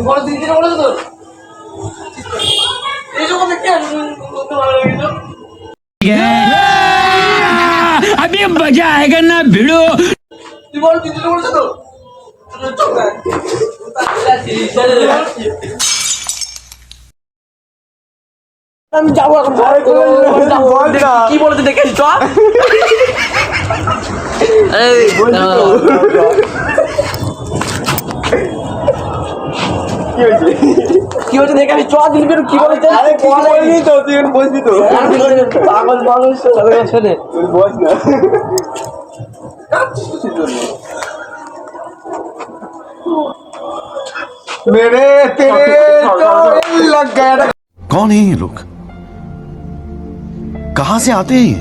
বড় দিন দিন বলেছো তো এই যখন দেখতে ভালো লাগলো अभी मजा आएगा ना भिड़ो তুই বড় দিন দিন বলেছো তো আমি যাবো এখন কি বলেছে দেখেছি তো কি হচ্ছে দেখে আমি চ দিন কি বলেছে বলবি তো তুই বসবি তো পাগল মানুষ শোনে তুই বস না मेरे तेरे तो लग गया कौन है ये लोग कहां से आते हैं ये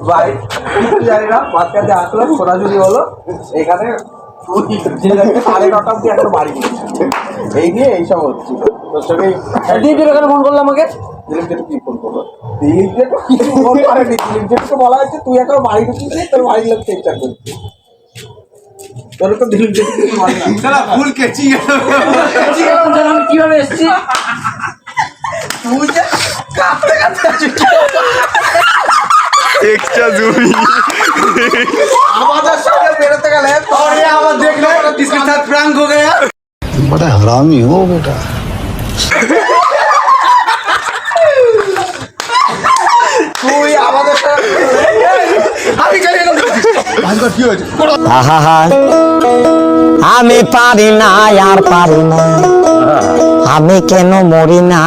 ভাই কিছু জানি না মাঝখানে আসলাম সোনাঝুরি হলো এখানে 9:30 অব্দি একটা বাড়ি এই নিয়ে এইসব হচ্ছে তোর সঙ্গে দিদি এখানে ফোন করলাম আমাকে দিলীপ যেটা কি ফোন করবো দিলীপ যেটা কিছু ফোন করেনি দিলীপ যেটা বলা হয়েছে তুই এখন বাড়ি ঢুকিস তোর বাড়ির লোক চেষ্টা করছিস তোর তো দিলীপ যেটা কিছু বলে না भूल के ची আমি কিভাবে এসেছি তুই যে কাঁপতে কাঁপতে আসছিস एक्स्ट्रा जूमी আমাদের সঙ্গে বেরোতে গেলে और ये आवाज देख लो इसके साथ प्रैंक हो गया बड़ा हरामी हो बेटा তুই আমাদের সঙ্গে আমি চলে গেলাম ভাস্কর কি হয়েছে আহা আমি পারি না আর পারি না আমি কেন মরি না